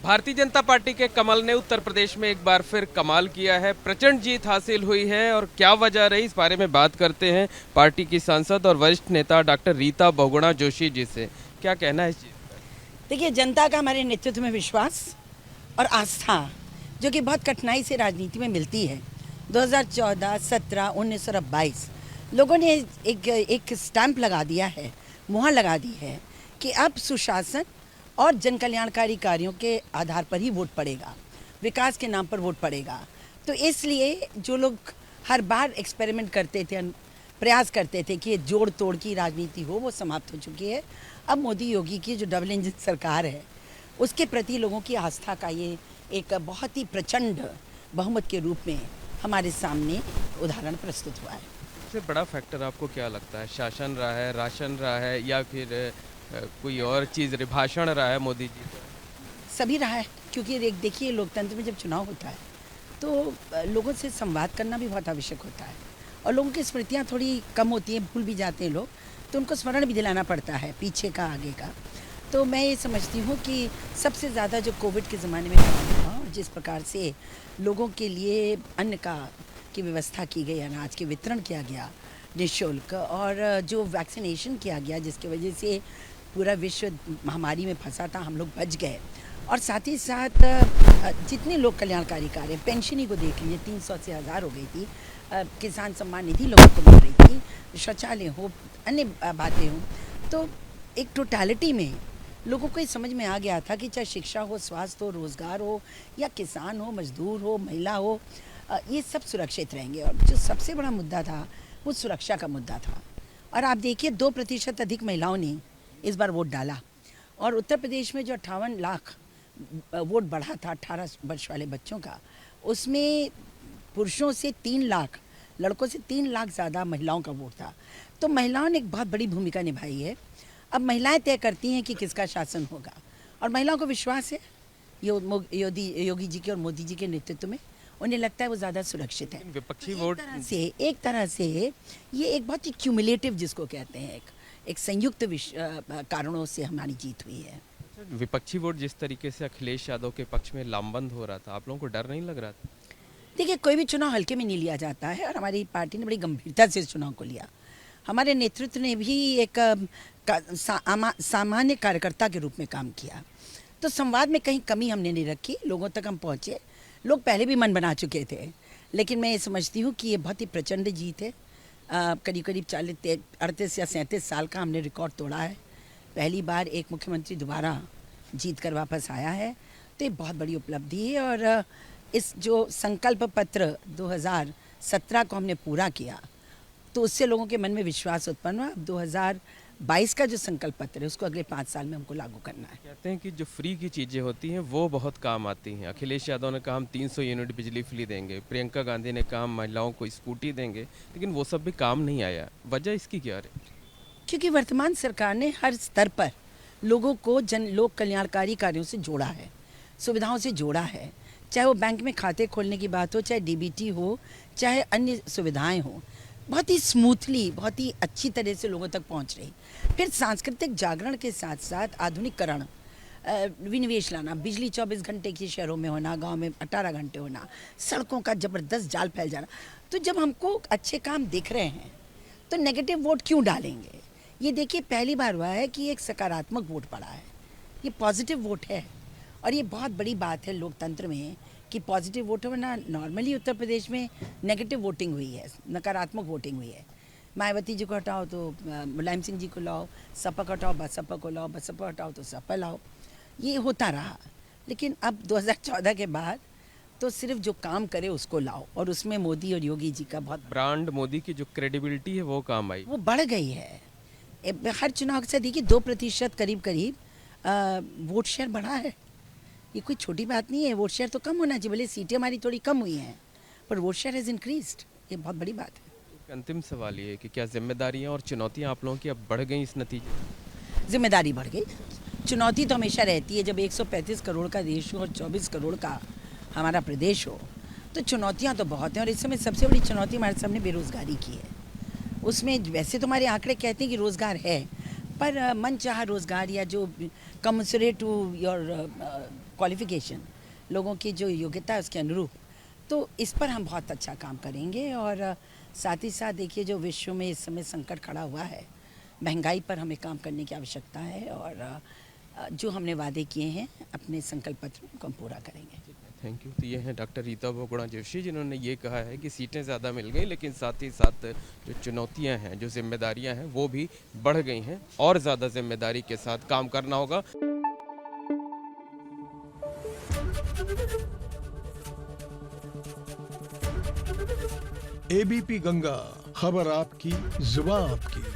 Bharatiya Janata party के कमल ने उत्तर प्रदेश में एक बार फिर कमाल किया है। प्रचंड जीत हासिल हुई है और क्या वजह रही, इस बारे में बात करते हैं पार्टी की सांसद और वरिष्ठ नेता डॉक्टर रीता बहुगुणा जोशी जी से। क्या कहना है इस चीज पर? देखिए, जनता का हमारे नेतृत्व में विश्वास और आस्था जो कि बहुत कठिनाई से राजनीति में मिलती है। 2014, 17, 19 और अब 22 लोगों ने एक स्टैंप लगा दिया है, मुहर लगा दी है कि अब सुशासन और जन कल्याणकारी कार्यों के आधार पर ही वोट पड़ेगा, विकास के नाम पर वोट पड़ेगा। तो इसलिए जो लोग हर बार एक्सपेरिमेंट करते थे, प्रयास करते थे कि ये जोड़ तोड़ की राजनीति हो, वो समाप्त हो चुकी है। अब मोदी योगी की जो डबल इंजन सरकार है उसके प्रति लोगों की आस्था का ये एक बहुत ही प्रचंड बहुमत के रूप में हमारे सामने उदाहरण प्रस्तुत हुआ है। सबसे बड़ा फैक्टर आपको क्या लगता है? शासन रहा है, राशन रहा है, या फिर कोई और चीज़, भाषण रहा है मोदी जी का? सभी रहा है, क्योंकि देखिए, लोकतंत्र में जब चुनाव होता है तो लोगों से संवाद करना भी बहुत आवश्यक होता है और लोगों की स्मृतियाँ थोड़ी कम होती हैं, भूल भी जाते हैं लोग, तो उनको स्मरण भी दिलाना पड़ता है पीछे का आगे का। तो मैं ये समझती हूँ कि सबसे ज़्यादा जो कोविड के ज़माने में काम हुआ और जिस प्रकार से लोगों के लिए अन्न की व्यवस्था की गई, अनाज के वितरण किया गया निःशुल्क, और जो वैक्सीनेशन किया गया जिसकी वजह से पूरा विश्व महामारी में फंसा था, हम लोग बच गए। और साथ ही साथ जितने लोग कल्याणकारी कार्य, पेंशन ही को देख लीजिए, 300 से 1000 हो गई थी, किसान सम्मान निधि लोगों को मिल रही थी, शौचालय हो, अन्य बातें हों, तो एक टोटलिटी में लोगों को ये समझ में आ गया था कि चाहे शिक्षा हो, स्वास्थ्य हो, रोज़गार हो, या किसान हो, मजदूर हो, महिला हो, ये सब सुरक्षित रहेंगे। और जो सबसे बड़ा मुद्दा था वो सुरक्षा का मुद्दा था। और आप देखिए, 2% अधिक महिलाओं ने इस बार वोट डाला, और उत्तर प्रदेश में जो 58 लाख वोट बढ़ा था 18 वर्ष वाले बच्चों का, उसमें पुरुषों से 3 लाख, लड़कों से 3 लाख ज़्यादा महिलाओं का वोट था। तो महिलाओं ने एक बहुत बड़ी भूमिका निभाई है। अब महिलाएं तय करती हैं कि किसका शासन होगा, और महिलाओं को विश्वास है योगी जी के और मोदी जी के नेतृत्व में, उन्हें लगता है वो ज़्यादा सुरक्षित है। विपक्षी तो वोट एक तरह से ये एक बहुत ही क्यूमुलेटिव, जिसको कहते हैं, एक संयुक्त कारणों से हमारी जीत हुई है। विपक्षी वोट जिस तरीके से अखिलेश यादव के पक्ष में लामबंद हो रहा था, आप लोगों को डर नहीं लग रहा था? देखिए, कोई भी चुनाव हल्के में नहीं लिया जाता है, और हमारी पार्टी ने बड़ी गंभीरता से इस चुनाव को लिया। हमारे नेतृत्व ने भी एक सामान्य कार्यकर्ता के रूप में काम किया। तो संवाद में कहीं कमी हमने नहीं रखी, लोगों तक हम पहुँचे। लोग पहले भी मन बना चुके थे, लेकिन मैं ये समझती हूँ कि ये बहुत ही प्रचंड जीत है। करीब करीब 38 या 37 साल का हमने रिकॉर्ड तोड़ा है। पहली बार एक मुख्यमंत्री दोबारा जीत कर वापस आया है, तो ये बहुत बड़ी उपलब्धि है। और इस जो संकल्प पत्र 2017 को हमने पूरा किया, तो उससे लोगों के मन में विश्वास उत्पन्न हुआ। अब 2022 का जो संकल्प पत्र है उसको अगले 5 साल में हमको लागू करना है। कहते हैं कि जो फ्री की चीज़ें होती हैं वो बहुत काम आती हैं। अखिलेश यादव ने कहा हम 300 यूनिट बिजली फ्री देंगे, प्रियंका गांधी ने कहा हम महिलाओं को स्कूटी देंगे, लेकिन वो सब भी काम नहीं आया। वजह इसकी क्या है? क्योंकि वर्तमान सरकार ने हर स्तर पर लोगों को लोक कल्याणकारी कार्यों से जोड़ा है, सुविधाओं से जोड़ा है। चाहे वो बैंक में खाते खोलने की बात हो, चाहे डीबीटी हो, चाहे अन्य सुविधाएं हो, बहुत ही स्मूथली, बहुत ही अच्छी तरह से लोगों तक पहुंच रही। फिर सांस्कृतिक जागरण के साथ साथ आधुनिकीकरण, विनिवेश लाना, बिजली 24 घंटे की शहरों में होना, गांव में 18 घंटे होना, सड़कों का ज़बरदस्त जाल फैल जाना। तो जब हमको अच्छे काम दिख रहे हैं तो नेगेटिव वोट क्यों डालेंगे? ये देखिए, पहली बार हुआ है कि एक सकारात्मक वोट पड़ा है, ये पॉजिटिव वोट है। और ये बहुत बड़ी बात है लोकतंत्र में कि पॉजिटिव वोट हो ना। नॉर्मली उत्तर प्रदेश में नेगेटिव वोटिंग हुई है, नकारात्मक वोटिंग हुई है। मायावती जी को हटाओ तो मुलायम सिंह जी को लाओ, सपा को हटाओ बसपा को लाओ, बसपा हटाओ तो सपा लाओ, ये होता रहा। लेकिन अब 2014 के बाद तो सिर्फ जो काम करे उसको लाओ, और उसमें मोदी और योगी जी का बहुत ब्रांड, मोदी की जो क्रेडिबिलिटी है वो काम आई, वो बढ़ गई है। हर चुनाव से देखिए 2% करीब वोट शेयर बढ़ा है। ये कोई छोटी बात नहीं है। वोट शेयर तो कम होना चाहिए, भले सीटें हमारी थोड़ी कम हुई हैं, पर वोट शेयर हैज़ इंक्रीज्ड, ये बहुत बड़ी बात है। एक अंतिम सवाल ये है कि क्या जिम्मेदारियां और चुनौतियां आप लोगों की अब बढ़ गई इस नतीजे? जिम्मेदारी बढ़ गई। चुनौती तो हमेशा रहती है, जब 135 करोड़ का देश हो और 24 करोड़ का हमारा प्रदेश हो, तो चुनौतियाँ तो बहुत हैं। और इस समय सबसे बड़ी चुनौती हमारे सामने बेरोज़गारी की है। उसमें वैसे तो हमारे आंकड़े कहते हैं कि रोज़गार है, पर मनचाहा रोज़गार या जो कमसरेट टू योर क्वालिफिकेशन, लोगों की जो योग्यता है उसके अनुरूप, तो इस पर हम बहुत अच्छा काम करेंगे। और साथ ही साथ देखिए जो विश्व में इस समय संकट खड़ा हुआ है, महंगाई पर हमें काम करने की आवश्यकता है और जो हमने वादे किए हैं अपने संकल्प पत्र में उनको हम पूरा करेंगे। Thank you. तो ये हैं डॉक्टर रीता बहुगुणा जोशी, जिन्होंने ये कहा है कि सीटें ज़्यादा मिल गई, लेकिन साथ ही साथ जो चुनौतियां हैं, जो जिम्मेदारियां हैं, वो भी बढ़ गई हैं और ज़्यादा जिम्मेदारी के साथ काम करना होगा। एबीपी गंगा, खबर आपकी, जुबान आपकी।